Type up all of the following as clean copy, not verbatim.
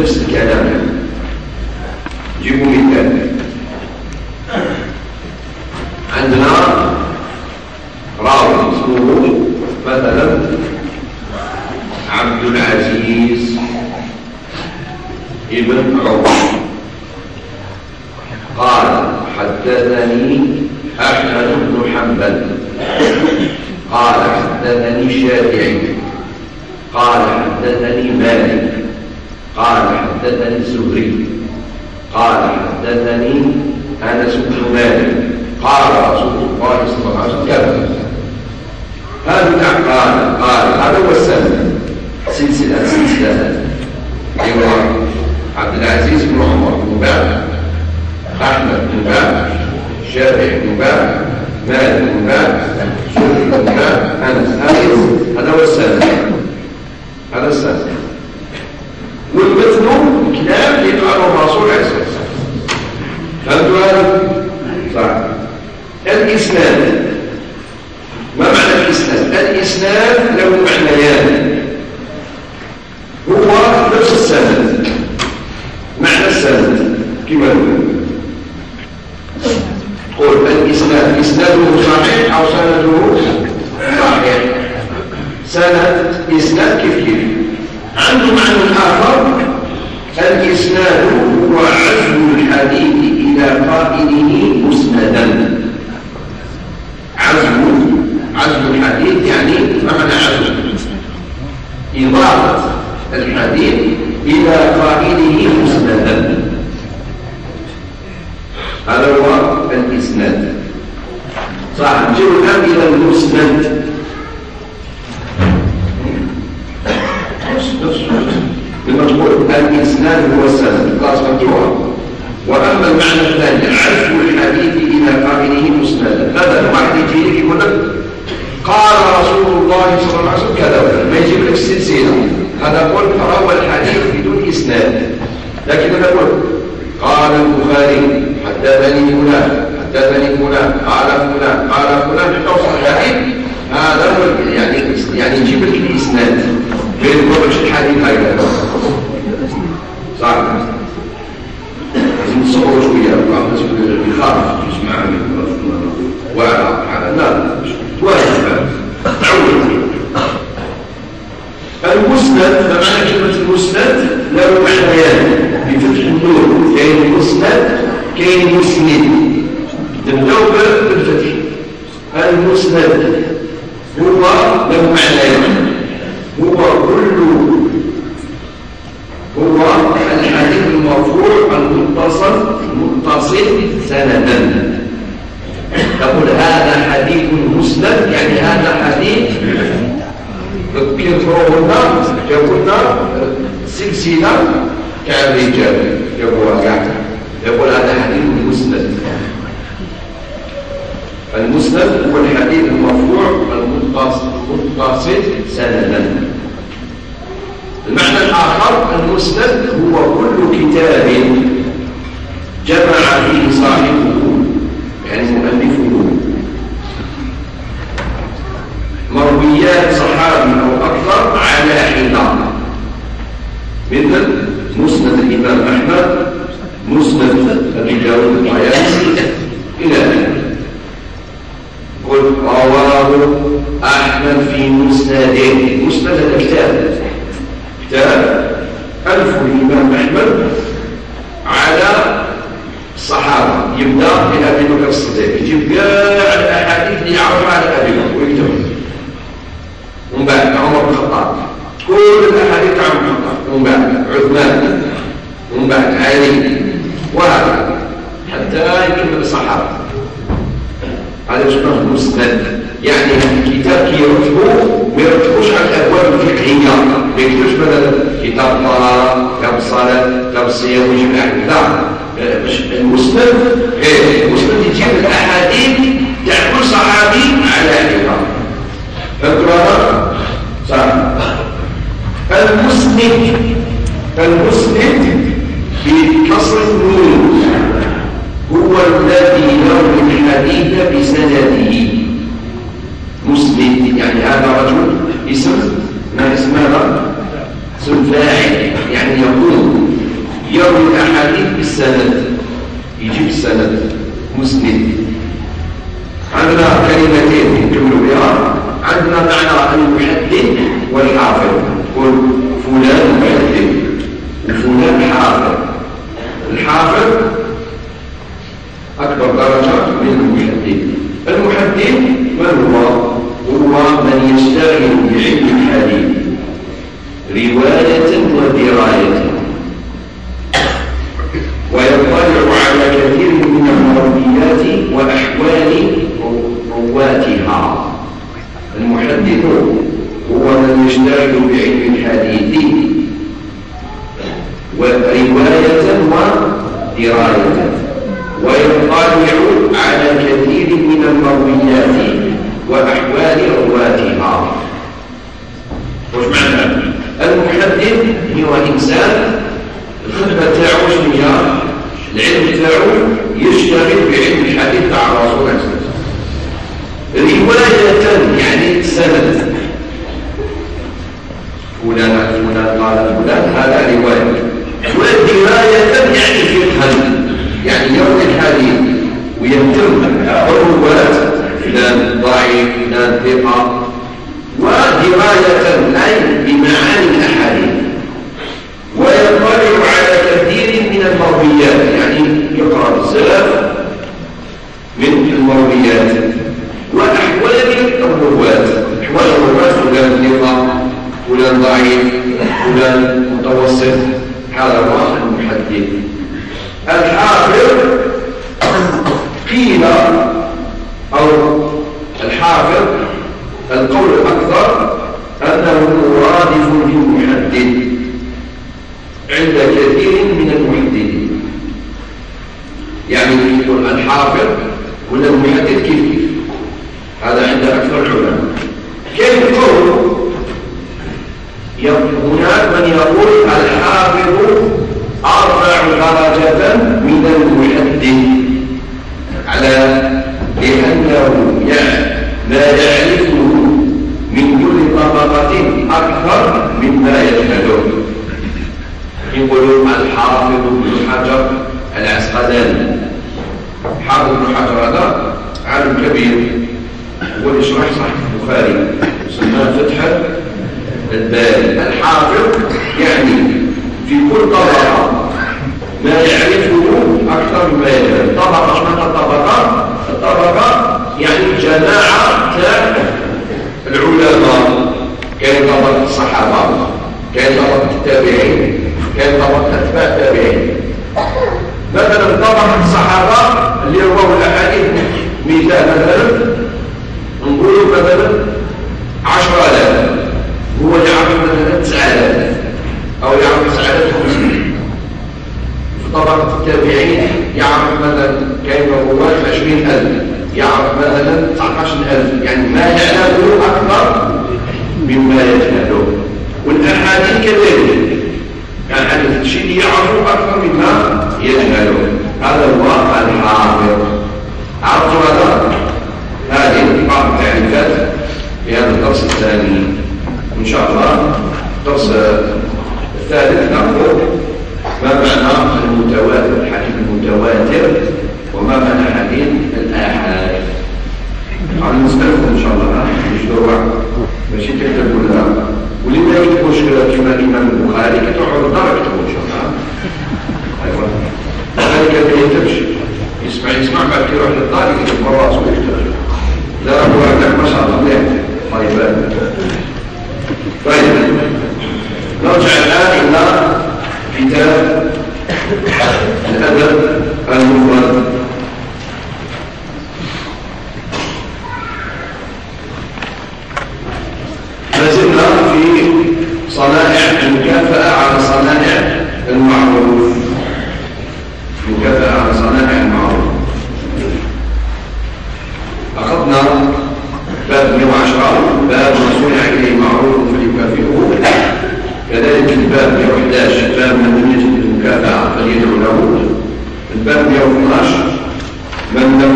نفس الكلام. جيبوا مثال. عندنا راوي اسمه مثلا عبد العزيز ابن عمر قال حدثني أحمد بن حنبل قال حدثني الشافعي قال حدثني مالك قال حدثني الزهري قال حدثني أنس بن مالك قال رسول الله صلى الله عليه وسلم كذا. هذا قال هذا هو السند، سلسلة أيوة. عبد العزيز بن عمر بن باز، أحمد بن باز، الشافعي بن باز، مالك بن باز، زهري بن باز، أنس. هذا هو السند، هذا السند. والمتن الكلام اللي قاله الرسول عليه الصلاة والسلام. فهمتوا هذا؟ صح. الإسناد، ما معنى الإسناد؟ الإسناد له معنيان. هو نفس السند، معنى السند كما نقول الإسناد إسناده صحيح أو سنده صحيح. سند إسناد كيف عنده معنى آخر. الإسناد هو عزو الحديث إلى قائله مسندا. عزو الحديث يعني ما معنى عزو؟ إضافة الحديث إلى قائله مسندا. هذا هو الإسناد. صح. نجيب الآن إلى المسند. لما تقول الإسناد هو السند خلاص مفتوحة. وأما المعنى الثاني عزو الحديث إلى قائله مسندا. هذا واحد يجي لك يقول لك قال رسول الله صلى الله عليه وسلم كذا، ما يجيب لك السلسلة. هذا قول روى الحديث بدون إسناد. لكن أنا أقول قال البخاري حدثني فلان حدثني فلان قال فلان قال فلان حتى وصل الحديث. هذا هو يعني يجيب لك الإسناد غير مش الحديث هكذا. صح. لازم تصوروا شوية. بعض الناس يخاف يسمع وعلى لا واجب تعود. المسند، فمعنى كلمة المسند له معنيان بفتح النون. كاين المسند كاين مسند. نبداو بالفتح. المسند هو له معنيان. هو الحديث المرفوع المتصل سندا. تقول هذا حديث مسند، يعني هذا حديث يقولنا سلسلة كالرجال يقول هذا حديث مسند. المسند هو الحديث المرفوع المتصل سندا. المعنى الآخر المسند هو كل كتاب جمع فيه صاحبه يعني مؤلفه مرويات صحابي أو أكثر على حدة، مثل مسند الإمام أحمد، مسند أبي داود الطيالسي إلى آخره. قل رواه أحمد في مسنده. مسند هذا كتاب ألف الإمام أحمد على الصحابة. يبدأ بأبي بكر الصديق، يجيب كاع الأحاديث اللي يعرفها على أبي بكر ويكتبها. ومن بعد عمر بن الخطاب كل الأحاديث عن عمر بن الخطاب، ومن بعد عثمان، ومن بعد علي، وهكذا حتى يكمل الصحابة. هذا يسمى مسند. يعني الكتاب كي يرتبوه ما يرتبوش على الأبواب الفقهية. ما يكتبوش مثلا كتاب الطهارة، كتاب الصلاة، كتاب الصيام ويجيب الأحاديث. لا، المسند غير. المسند يجيب الأحاديث تاع كل صحابي على حدة. فهمتوا هذا؟ صح. المسند بكسر النون هو الذي يروي الحديث بسنده. مسند يعني هذا رجل اسم، ما اسم هذا؟ اسم فاعل يعني يقوم يروي الأحاديث بالسند، يجيب السند مسند. عندنا كلمتين نكملوا بها. عندنا معنى المحدث والحافظ، يقول فلان محدث وفلان حافظ. الحافظ أكبر درجة من المحدث. المحدث من هو؟ هو من يشتغل بعلم الحديث رواية ودراية، ويطلع على كثير من المرويات وأحوال رواتها. المحدث هو من يشتغل بعلم الحديث ورواية ودراية، ويطلع على كثير من المرويات وأحوال رواتها. وش معنى؟ المحدث هو إنسان الخدمة تاعو شنيا؟ العلم تاعو يشتغل بعلم الحديث تاع الرسول عليه الصلاة والسلام. رواية يعني سند، فلان قال فلان، هذا رواية. ودراية يعني فقها، يعني يروي الحديث ويهتم بالرواة، فلان ضعيف فلان ثقة. ودراية أي بمعاني الأحاديث، ويطلع على كثير من المرويات، يعني يقرأ بزاف من المرويات وأحوال الرواة. أحوال الرواة فلان ثقة فلان ضعيف فلان متوسط، هذا هو المحدث. الحافظ قيل أو الحافظ القول الأكثر أنه مرادف للمحدث عند كثير من المحدثين. يعني يقول الحافظ ولا المحدث كيف هذا عند أكثر العلماء. كيف قول هناك من يقول الحافظ أرفع درجة من المحدث، على لأنه لا يعرفه من كل طبقة أكثر مما يجهله. يقولون الحافظ ابن حجر العسقلاني. حافظ ابن حجر هذا عالم كبير، هو اللي شرح صحيح البخاري سماه فتح الباري. الحافظ يعني في كل طبقة ما يعرفه أكثر مما يجهله. طبقة شنو الطبقة؟ الطبقة يعني جماعة تاع العلماء، كاين طبقة الصحابة، كاين طبقة التابعين، كاين طبقة أتباع التابعين. مثلا طبقة الصحابة اللي رووا الأحاديث، مثال مثلا نقولوا مثلا 10,000، هو يعرف مثلا 9,000 أو يعرف 9,500. في طبقة التابعين يعرف مثلا كاين رواه 20,000، يعرف مثلا 19,000، يعني ما يعلمه أكثر مما يجهله. والأحاديث كذلك، يعني هذا الشيء يعرفه أكثر مما يجهله. هذا هو الحافظ. عرفتوا هذا؟ هذه بعض التعريفات في هذا الدرس الثاني. إن شاء الله الدرس الثالث نأخذ ما معنى المتواتر، الحديث المتواتر، وما معنى حديث الآحاد. على نستفهم إن شاء الله، مش دروع ماشي تكتبوا لنا. واللي ما يكتبوش كما الإمام البخاري كتعود الدار يكتبوا إن شاء الله. أيوة البخاري كان ما يكتبش، يسمع بعد كي يروح للدار يكتب مرات ويكتب. لا هو عندك ما شاء الله مليح. طيب نرجع الآن إلى كتاب الأدب المفرد. لازلنا في صنائع المكافأة على صنائع المعروف. مكافأة على صنائع المعروف. أخذنا باب 110 باب مسؤول إليه معروف فليكافئه. كذلك الباب 111 باب من لم يجد المكافأة فليدعو له. الباب 112 من لم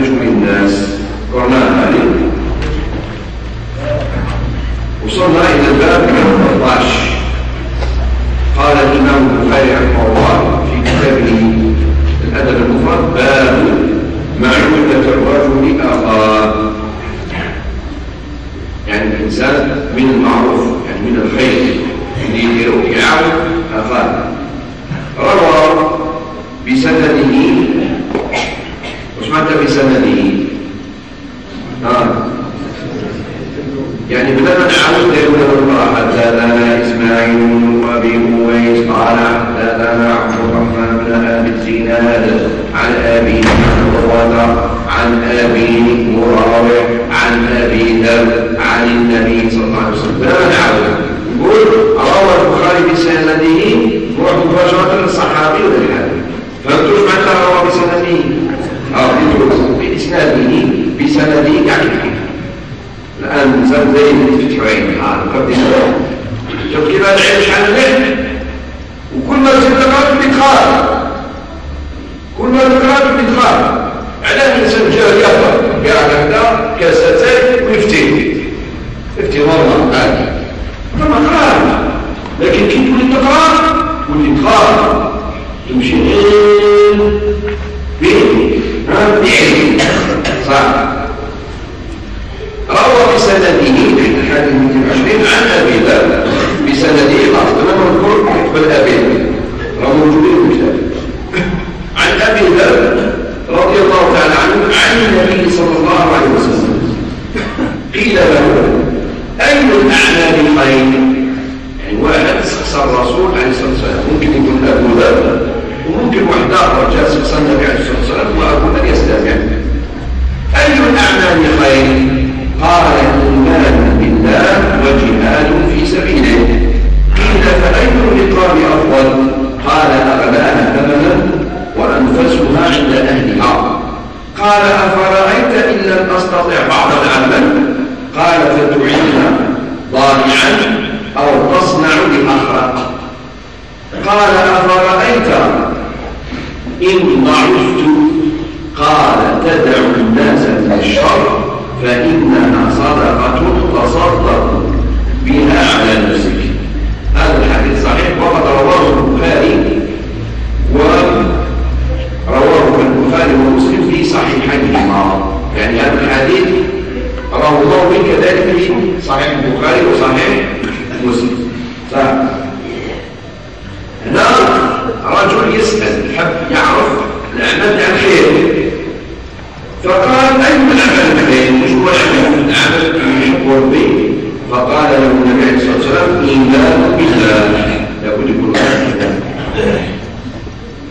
يشكر الناس. قرناها هذه. وصلنا إلى الباب 113 إسماعيل بن أبي أويس قال حدثنا عبد الرحمن بن أبي الزناد عن أبي هريرة عن أبي مراوح عن أبي ذر عن النبي صلى الله عليه وسلم. لا نعود يقول روى البخاري بسنده روح مباشرة للصحابي ولا الحديث. فهمتوش معنى روى بسنده؟ بإسناده بسنده يعني الحديث. الآن زاد زي اللي تفتحوا عين هذا شوف كيف العين شحال منه، وكل ما تزيد تقرأ بالإدخال، كل ما تقرأ بالإدخال. علاه الإنسان جاء يقرأ قاعد هكذا كاساتين ويفتي والله عادي ثم قرأ. لكن كي تولي تقرأ والإدخال تمشي بين صح. روى بسنده في الحديث 220 عن أبي ذر بسنده أصلا مذكور بالأبي روى موجودين في الكتاب عن أبي ذر رضي الله تعالى عنه عن النبي صلى الله عليه وسلم قيل له أي الأعمال خير؟ يعني واحد سقسى الرسول عليه الصلاة والسلام، ممكن يكون أبو ذر وممكن واحد آخر جاء سقسى النبي عليه الصلاة والسلام وأبو ذر يستمع. أي الأعمال خير؟ قال إيمان بالله وجهاد في سبيله. قيل فأي الرقاب أفضل؟ قال أغلاها ثمنا وأنفسها عند أهلها. قال أفرأيت إن لم أستطع بعض العمل؟ قال فتعين ضارعا أو تصنع بأخرق. قال أفرأيت إن ضعفت؟ قال تدع الناس من الشر فإنها صدقة تصدق بها على نفسك. هذا الحديث صحيح وقد رواه البخاري ومسلم في صحيحيهما. يعني هذا الحديث رواه النووي كذلك في صحيح البخاري وصحيح مسلم. هنا رجل يسأل حب يعرف الأعمال الخير، فقال أي الأعمال الخير؟ مش هو العمل يحب ربي؟ فقال له النبي عليه الصلاة والسلام إيمان بالله. لابد يكون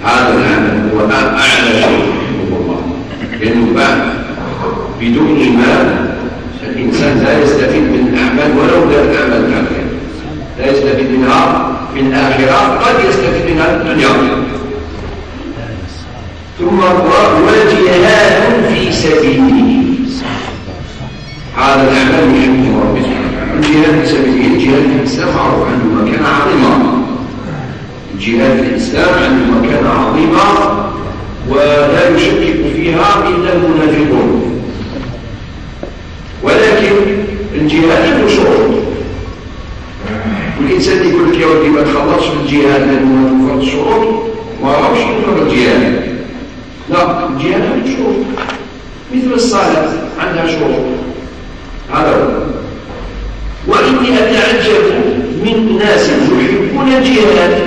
هذا العمل هو أعلى شيء يحبه الله، لأنه بعد بدون إيمان الإنسان لا يستفيد من الأعمال ولو كانت أعمال الآخرة، لا يستفيد منها في الآخرة، قد يستفيد منها في الدنيا. ثم وجهاد في سبيله. هذا العمل يحبه ربي سبحانه وتعالى. الجهاد في سبيله، الجهاد في الإسلام معروف عنده مكانة عظيمة. الجهاد في الإسلام عنده مكانة عظيمة ولا يشكك فيها إلا المنافقون. ولكن الجهاد له شروط، والإنسان يقول لك يا ولدي ما تخلصش في الجهاد لأنه ما توفرش الشروط ما راهوش يدخل الجهاد. لا، الجهاد له شروط مثل الصلاة عندها شروط. هذا هو. وإني أتعجب من ناس يحبون الجهاد